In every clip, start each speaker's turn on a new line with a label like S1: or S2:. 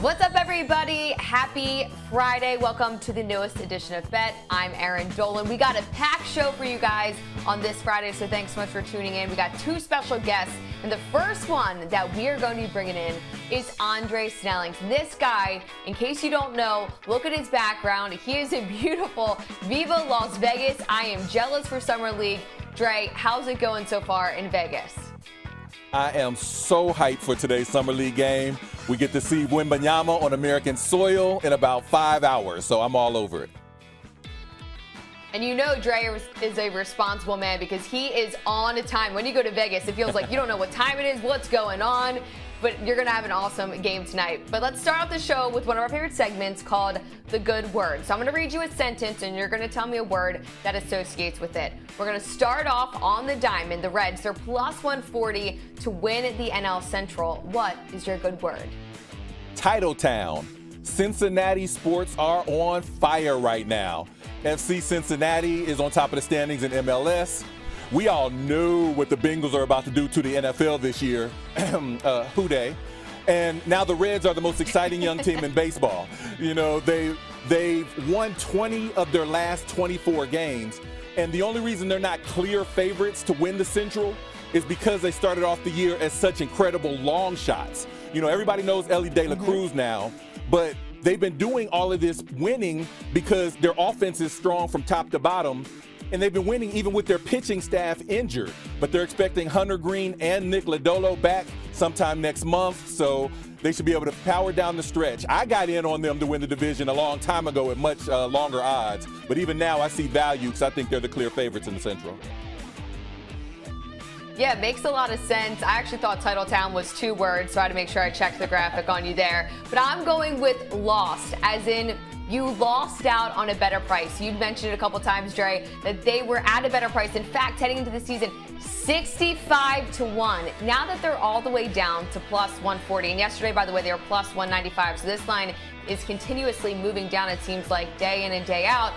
S1: What's up, everybody? Happy Friday. Welcome to the newest edition of Bet. I'm Erin Dolan. We got a packed show for you guys on this Friday, so thanks so much for tuning in. We got two special guests, and the first one that we are going to be bringing in is Andre Snellings. This guy, in case you don't know, look at his background. He is in beautiful Viva Las Vegas. I am jealous for Summer League. Dre, how's it going so far in Vegas?
S2: I am so hyped for today's Summer League game. We get to see Wimbledon on American soil in about 5 hours, so I'm all over it.
S1: And you know Dre is a responsible man because he is on time. When you go to Vegas, it feels like you don't know what time it is, what's going on, but you're going to have an awesome game tonight. But let's start off the show with one of our favorite segments called The Good Word. So I'm going to read you a sentence, and you're going to tell me a word that associates with it. We're going to start off on the diamond. The Reds, they're plus 140 to win the NL Central. What is your good word?
S2: Titletown. Cincinnati sports are on fire right now. FC Cincinnati is on top of the standings in MLS. We all know what the Bengals are about to do to the NFL this year. Who dey? And now the Reds are the most exciting young team in baseball. You know, they've won 20 of their last 24 games. And the only reason they're not clear favorites to win the Central is because they started off the year as such incredible long shots. You know, everybody knows Ellie De La Cruz now, but they've been doing all of this winning because their offense is strong from top to bottom. And they've been winning even with their pitching staff injured. But they're expecting Hunter Green and Nick Lodolo back sometime next month, so they should be able to power down the stretch. I got in on them to win the division a long time ago at much longer odds. But even now I see value because I think they're the clear favorites in the Central.
S1: Yeah, it makes a lot of sense. I actually thought Titletown was 2 words, so I had to make sure I checked the graphic on you there. But I'm going with lost, as in you lost out on a better price. You'd mentioned it a couple times, Dre, that they were at a better price. In fact, heading into the season, 65 to 1. Now that they're all the way down to plus 140, and yesterday, by the way, they were plus 195. So this line is continuously moving down, it seems like, day in and day out.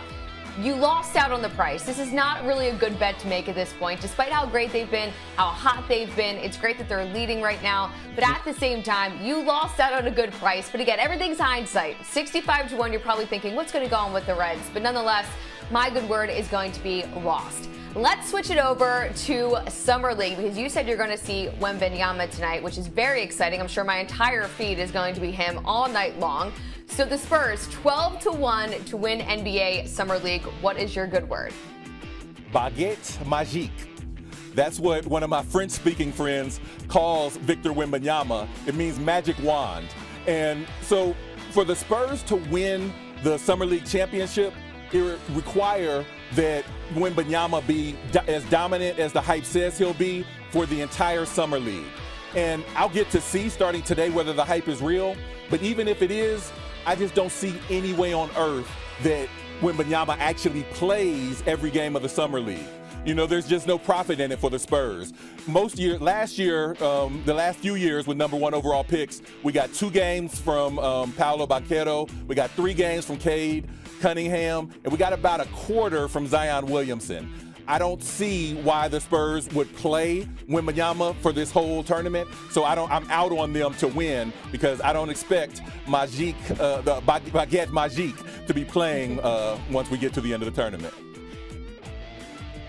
S1: You lost out on the price. This is not really a good bet to make at this point. Despite how great they've been, how hot they've been, it's great that they're leading right now. But at the same time, you lost out on a good price. But again, everything's hindsight. 65 to 1, you're probably thinking, what's going to go on with the Reds? But nonetheless, my good word is going to be lost. Let's switch it over to Summer League because you said you're going to see Wembanyama tonight, which is very exciting. I'm sure my entire feed is going to be him all night long. So the Spurs, 12 to 1 to win NBA Summer League. What is your good word?
S2: Baguette magique. That's what one of my French-speaking friends calls Victor Wembanyama. It means magic wand. And so for the Spurs to win the Summer League championship, it would require that Wembanyama be as dominant as the hype says he'll be for the entire Summer League. And I'll get to see starting today whether the hype is real. But even if it is, I just don't see any way on earth that Wembanyama actually plays every game of the Summer League. You know, there's just no profit in it for the Spurs. Last year, the last few years with number 1 overall picks, we got 2 games from Paolo Banchero, we got 3 games from Cade Cunningham, and we got about a quarter from Zion Williamson. I don't see why the Spurs would play Wembanyama for this whole tournament, so I'm out on them to win because I don't expect the Baguette Magique to be playing once we get to the end of the tournament.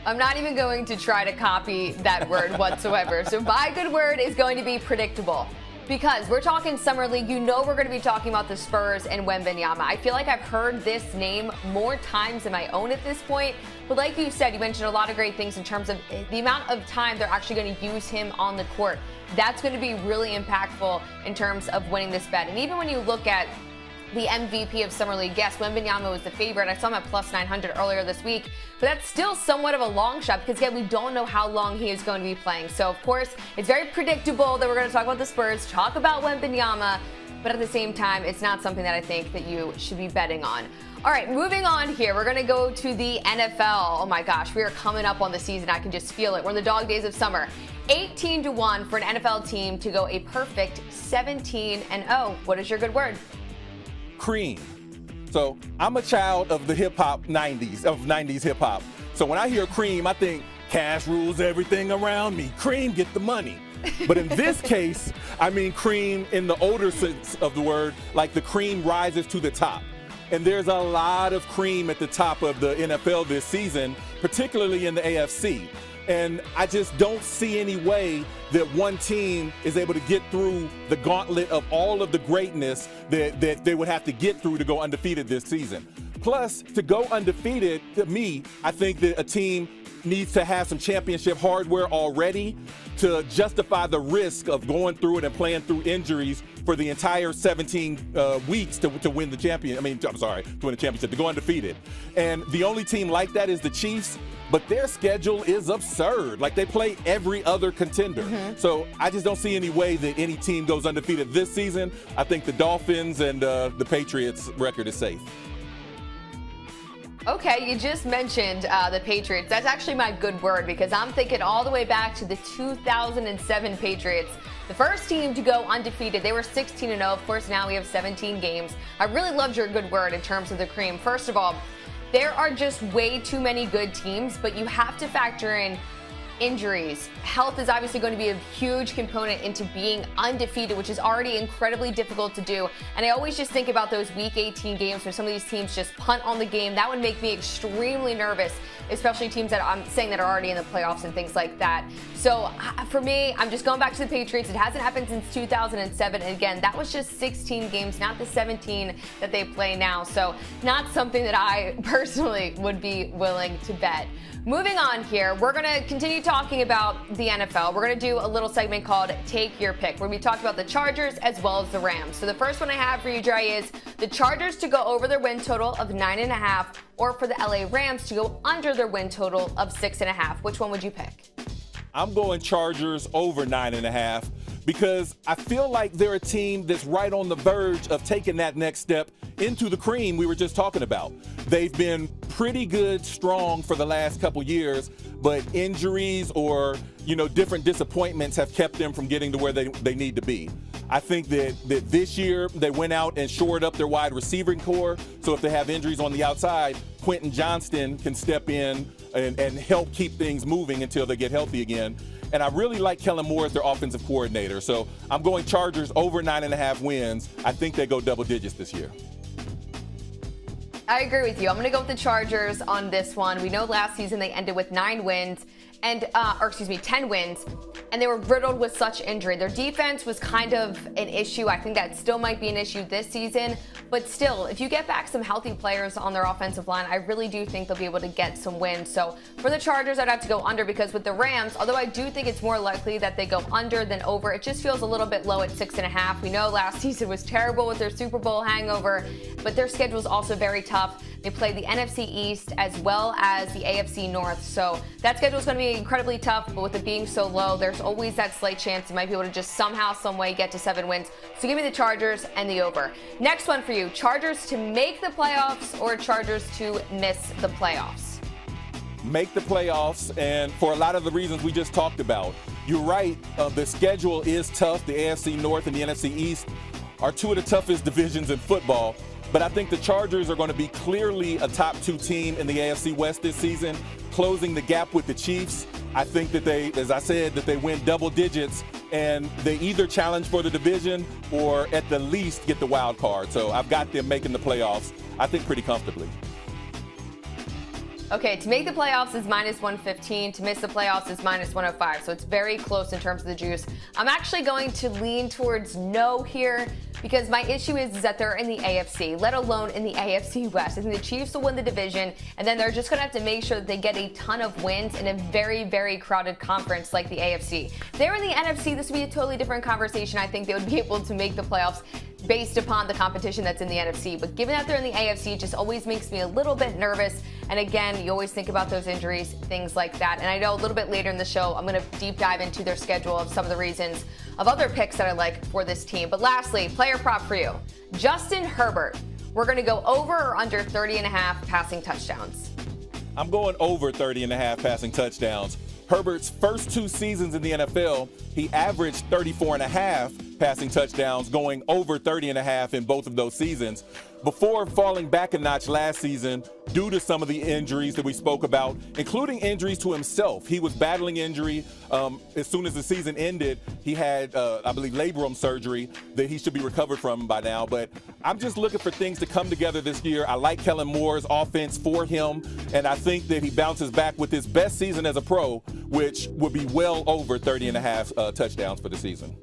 S1: I'm not even going to try to copy that word whatsoever. So my good word is going to be predictable. Because we're talking Summer League, you know we're going to be talking about the Spurs and Wembanyama. I feel like I've heard this name more times than I own at this point. But like you said, you mentioned a lot of great things in terms of the amount of time they're actually going to use him on the court. That's going to be really impactful in terms of winning this bet. And even when you look at the MVP of Summer League, yes, Wembanyama was the favorite. I saw him at plus 900 earlier this week, but that's still somewhat of a long shot because, again, we don't know how long he is going to be playing. So, of course, it's very predictable that we're going to talk about the Spurs, talk about Wembanyama, but at the same time, it's not something that I think that you should be betting on. All right, moving on here. We're going to go to the NFL. Oh, my gosh, we are coming up on the season. I can just feel it. We're in the dog days of summer. 18 to 1 for an NFL team to go a perfect 17-0. What is your good word?
S2: Cream. So I'm a child of the hip hop 90s, of 90s hip hop. So when I hear cream, I think cash rules everything around me. Cream, get the money. But in this case, I mean cream in the older sense of the word, like the cream rises to the top. And there's a lot of cream at the top of the NFL this season, particularly in the AFC. And I just don't see any way that one team is able to get through the gauntlet of all of the greatness that they would have to get through to go undefeated this season. Plus, to go undefeated, to me, I think that a team needs to have some championship hardware already to justify the risk of going through it and playing through injuries for the entire 17 weeks to win the champion. To win the championship, to go undefeated. And the only team like that is the Chiefs, but their schedule is absurd. Like, they play every other contender. So I just don't see any way that any team goes undefeated this season. I think the Dolphins and the Patriots record is safe.
S1: Okay, you just mentioned the Patriots. That's actually my good word, because I'm thinking all the way back to the 2007 Patriots. The first team to go undefeated. They were 16-0. Of course, now we have 17 games. I really loved your good word in terms of the cream. First of all, there are just way too many good teams, but you have to factor in injuries. Health is obviously going to be a huge component into being undefeated, which is already incredibly difficult to do. And I always just think about those Week 18 games where some of these teams just punt on the game. That would make me extremely nervous, especially teams that I'm saying that are already in the playoffs and things like that. So for me, I'm just going back to the Patriots. It hasn't happened since 2007. And again, that was just 16 games, not the 17 that they play now. So not something that I personally would be willing to bet. Moving on here, we're going to continue talking about the NFL. We're going to do a little segment called Take Your Pick, where we talk about the Chargers as well as the Rams. So the first one I have for you, Dre, is the Chargers to go over their win total of 9.5, or for the LA Rams to go under their win total of 6.5. Which one would you pick?
S2: I'm going Chargers over 9.5 because I feel like they're a team that's right on the verge of taking that next step into the cream we were just talking about. They've been pretty good, strong for the last couple years, but injuries or, different disappointments have kept them from getting to where they need to be. I think that this year they went out and shored up their wide receiving core. So if they have injuries on the outside, Quentin Johnston can step in and help keep things moving until they get healthy again. And I really like Kellen Moore as their offensive coordinator. So I'm going Chargers over 9.5 wins. I think they go double digits this year.
S1: I agree with you. I'm going to go with the Chargers on this one. We know last season they ended with 10 wins, and they were riddled with such injury. Their defense was kind of an issue. I think that still might be an issue this season, but still, if you get back some healthy players on their offensive line, I really do think they'll be able to get some wins. So for the Chargers, I'd have to go under, because with the Rams, although I do think it's more likely that they go under than over, it just feels a little bit low at 6.5. We know last season was terrible with their Super Bowl hangover, but their schedule is also very tough. They play the NFC East as well as the AFC North. So that schedule is going to be incredibly tough, but with it being so low, there's always that slight chance you might be able to just somehow, some way get to 7 wins. So give me the Chargers and the over. Next one for you, Chargers to make the playoffs or Chargers to miss the playoffs?
S2: Make the playoffs, and for a lot of the reasons we just talked about. You're right, the schedule is tough. The AFC North and the NFC East are two of the toughest divisions in football. But I think the Chargers are going to be clearly a top 2 team in the AFC West this season, closing the gap with the Chiefs. I think that they, as I said, that they win double digits, and they either challenge for the division or at the least get the wild card. So I've got them making the playoffs, I think, pretty comfortably.
S1: Okay, to make the playoffs is -115. To miss the playoffs is -105. So it's very close in terms of the juice. I'm actually going to lean towards no here, because my issue is that they're in the AFC, let alone in the AFC West. I think the Chiefs will win the division, and then they're just going to have to make sure that they get a ton of wins in a very, very crowded conference like the AFC. If they're in the NFC, this would be a totally different conversation. I think they would be able to make the playoffs based upon the competition that's in the NFC. But given that they're in the AFC, it just always makes me a little bit nervous. And again, you always think about those injuries, things like that. And I know a little bit later in the show, I'm going to deep dive into their schedule of some of the reasons of other picks that I like for this team. But lastly, player prop for you, Justin Herbert. We're going to go over or under 30.5 passing touchdowns.
S2: I'm going over 30.5 passing touchdowns. Herbert's first 2 seasons in the NFL, he averaged 34.5 passing touchdowns, going over 30.5 in both of those seasons, before falling back a notch last season due to some of the injuries that we spoke about, including injuries to himself. He was battling injury. As soon as the season ended, he had, I believe, labrum surgery that he should be recovered from by now. But I'm just looking for things to come together this year. I like Kellen Moore's offense for him, and I think that he bounces back with his best season as a pro, which would be well over 30.5 touchdowns for the season.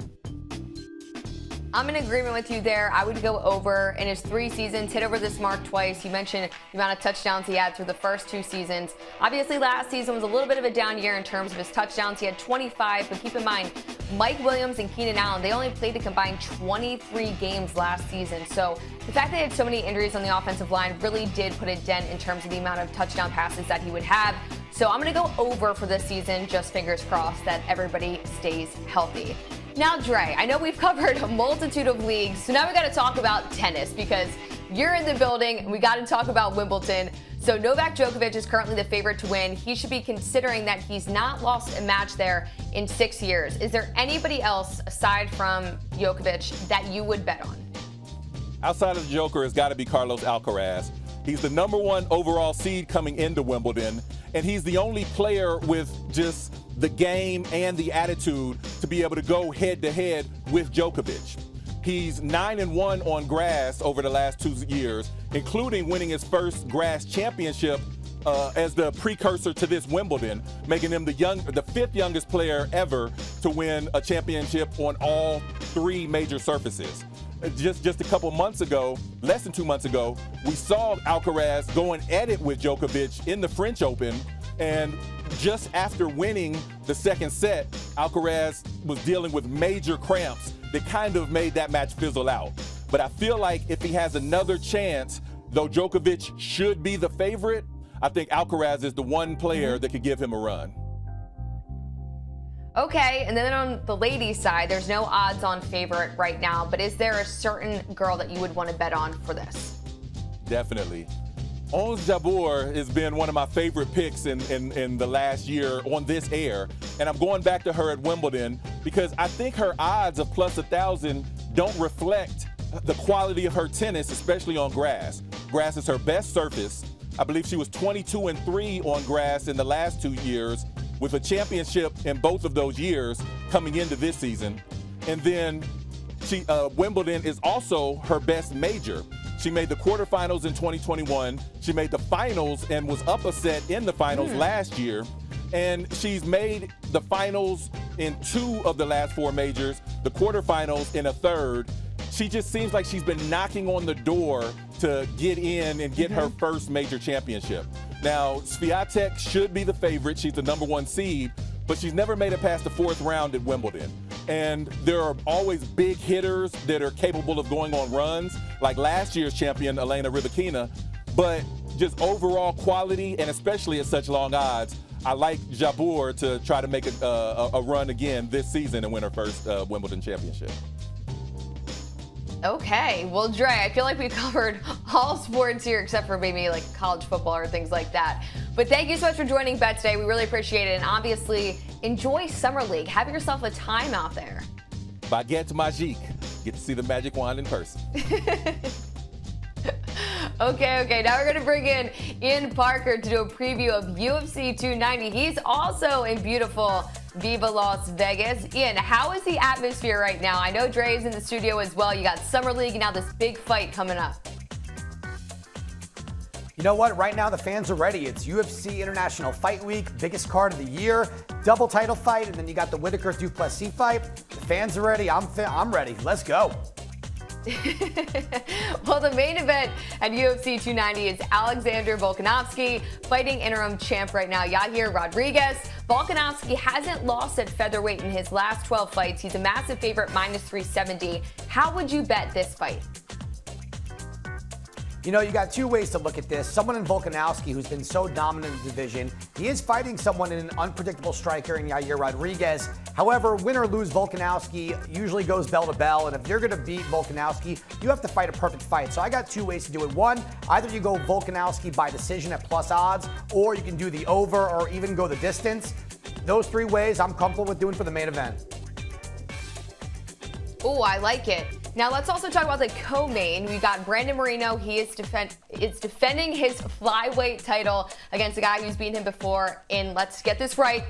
S1: I'm in agreement with you there. I would go over in his 3 seasons, hit over this mark twice. You mentioned the amount of touchdowns he had through the first 2 seasons. Obviously, last season was a little bit of a down year in terms of his touchdowns. He had 25, but keep in mind, Mike Williams and Keenan Allen, they only played a combined 23 games last season. So the fact that they had so many injuries on the offensive line really did put a dent in terms of the amount of touchdown passes that he would have. So I'm going to go over for this season, just fingers crossed that everybody stays healthy. Now, Dre, I know we've covered a multitude of leagues, so now we got to talk about tennis because you're in the building and we got to talk about Wimbledon. So Novak Djokovic is currently the favorite to win. He should be considering that he's not lost a match there in 6 years. Is there anybody else aside from Djokovic that you would bet on?
S2: Outside of the Joker, it's got to be Carlos Alcaraz. He's the #1 overall seed coming into Wimbledon, and he's the only player with just the game and the attitude to be able to go head-to-head with Djokovic. He's 9-1 on grass over the last 2 years, including winning his first grass championship as the precursor to this Wimbledon, making him the 5th youngest player ever to win a championship on all 3 major surfaces. Just a couple months ago, less than 2 months ago, we saw Alcaraz going at it with Djokovic in the French Open, and just after winning the second set, Alcaraz was dealing with major cramps that kind of made that match fizzle out. But I feel like if he has another chance, though Djokovic should be the favorite, I think Alcaraz is the one player that could give him a run.
S1: Okay, and then on the ladies' side, there's no odds-on favorite right now, but is there a certain girl that you would want to bet on for this?
S2: Definitely. Ons Jabeur has been one of my favorite picks in the last year on this air, and I'm going back to her at Wimbledon because I think her odds of plus 1,000 don't reflect the quality of her tennis, especially on grass. Grass is her best surface. I believe she was 22-3 on grass in the last 2 years, with a championship in both of those years coming into this season. And then Wimbledon is also her best major. She made the quarterfinals in 2021. She made the finals and was up a set in the finals last year. And she's made the finals in 2 of the last 4 majors, the quarterfinals in a 3rd. She just seems like she's been knocking on the door to get in and get her first major championship. Now, Swiatek should be the favorite. She's the #1 seed, but she's never made it past the 4th round at Wimbledon. And there are always big hitters that are capable of going on runs, like last year's champion, Elena Rybakina. But just overall quality, and especially at such long odds, I like Jabeur to try to make a run again this season and win her first Wimbledon championship.
S1: Okay, well, Dre, I feel like we covered all sports here except for maybe like college football or things like that. But thank you so much for joining Bet today. We really appreciate it. And obviously, enjoy Summer League. Have yourself a time out there.
S2: Baguette magique. Get to see the magic wand in person.
S1: Okay. Now we're going to bring in Ian Parker to do a preview of UFC 290. He's also in beautiful Viva Las Vegas. Ian, how is the atmosphere right now? I know Dre is in the studio as well. You got Summer League and now this big fight coming up.
S3: You know what? Right now the fans are ready. It's UFC International Fight Week, biggest card of the year, double title fight, and then you got the Whitaker-Duplessis fight. The fans are ready. I'm ready. Let's go.
S1: Well, the main event at UFC 290 is Alexander Volkanovski fighting interim champ right now, Yair Rodriguez. Volkanovski hasn't lost at featherweight in his last 12 fights. He's a massive favorite, -370. How would you bet this fight?
S3: You know, you got 2 ways to look at this. Someone in Volkanovski who's been so dominant in the division. He is fighting someone in an unpredictable striker in Yair Rodriguez. However, win or lose, Volkanovski usually goes bell to bell. And if you're going to beat Volkanovski, you have to fight a perfect fight. So I got 2 ways to do it. One, either you go Volkanovski by decision at plus odds, or you can do the over or even go the distance. Those 3 ways I'm comfortable with doing for the main event.
S1: Oh, I like it. Now let's also talk about the co-main. We got Brandon Moreno. He is defending his flyweight title against a guy who's beaten him before in, let's get this right,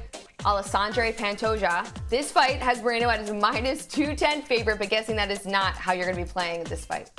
S1: Alexander Pantoja. This fight has Moreno at his minus 210 favorite, but guessing that is not how you're going to be playing this fight.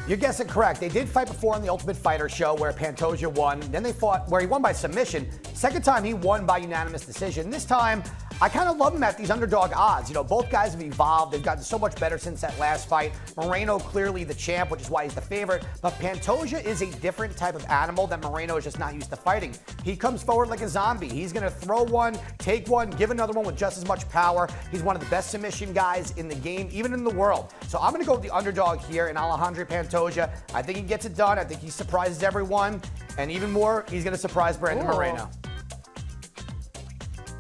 S3: You're guessing correct. They did fight before on the Ultimate Fighter show where Pantoja won. Then they fought where he won by submission. Second time he won by unanimous decision. This time, I kind of love him at these underdog odds. You know, both guys have evolved. They've gotten so much better since that last fight. Moreno clearly the champ, which is why he's the favorite. But Pantoja is a different type of animal that Moreno is just not used to fighting. He comes forward like a zombie. He's going to throw one, take one, give another one with just as much power. He's one of the best submission guys in the game, even in the world. So I'm going to go with the underdog here in Alexander Pantoja. I think he gets it done. I think he surprises everyone. And even more, he's going to surprise Brandon Moreno.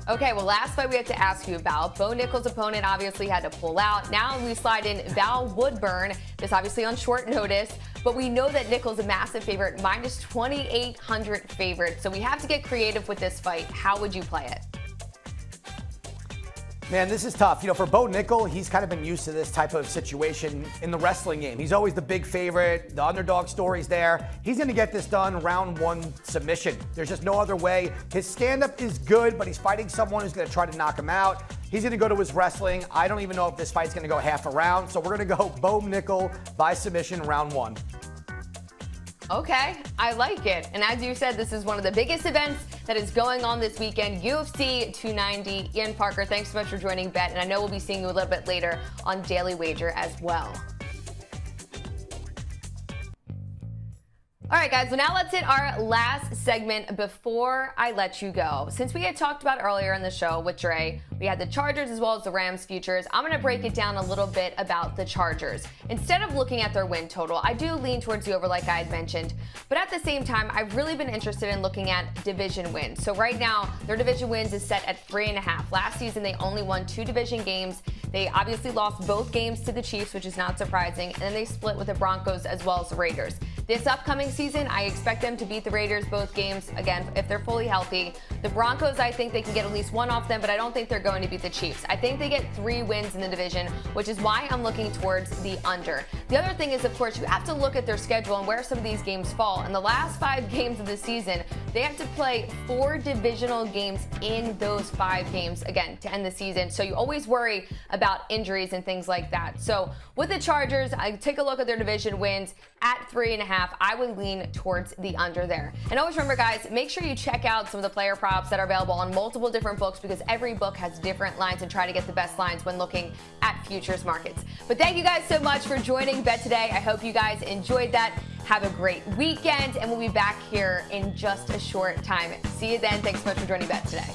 S1: Okay, well, last fight we had to ask you about. Bo Nickal's opponent obviously had to pull out. Now we slide in Val Woodburn. This obviously on short notice, but we know that Nickal's a massive favorite, minus 2,800 favorite. So we have to get creative with this fight. How would you play it?
S3: Man, this is tough. You know, for Bo Nickal, he's kind of been used to this type of situation in the wrestling game. He's always the big favorite. The underdog story's there. He's going to get this done round one submission. There's just no other way. His stand-up is good, but he's fighting someone who's going to try to knock him out. He's going to go to his wrestling. I don't even know if this fight's going to go half a round, so we're going to go Bo Nickal by submission round one.
S1: Okay, I like it. And as you said, this is one of the biggest events that is going on this weekend, UFC 290. Ian Parker, thanks so much for joining Bet, and I know we'll be seeing you a little bit later on Daily Wager as well. All right, guys, well, now let's hit our last segment before I let you go. Since we had talked about earlier in the show with Dre, we had the Chargers as well as the Rams futures. I'm going to break it down a little bit about the Chargers. Instead of looking at their win total, I do lean towards the over like I had mentioned. But at the same time, I've really been interested in looking at division wins. So right now, their division wins is set at 3.5. Last season, they only won 2 division games. They obviously lost both games to the Chiefs, which is not surprising. And then they split with the Broncos as well as the Raiders. This upcoming season, I expect them to beat the Raiders both games, again, if they're fully healthy. The Broncos, I think they can get at least one off them, but I don't think they're going to beat the Chiefs. I think they get 3 wins in the division, which is why I'm looking towards the under. The other thing is, of course, you have to look at their schedule and where some of these games fall. In the last 5 games of the season, they have to play 4 divisional games in those 5 games, again, to end the season. So you always worry about injuries and things like that. So with the Chargers, I take a look at their division wins at 3.5. I would lean towards the under there. And always remember, guys, make sure you check out some of the player props that are available on multiple different books, because every book has different lines, and try to get the best lines when looking at futures markets. But thank you guys so much for joining Bet today. I hope you guys enjoyed that. Have a great weekend, and we'll be back here in just a short time. See you then. Thanks so much for joining Bet today.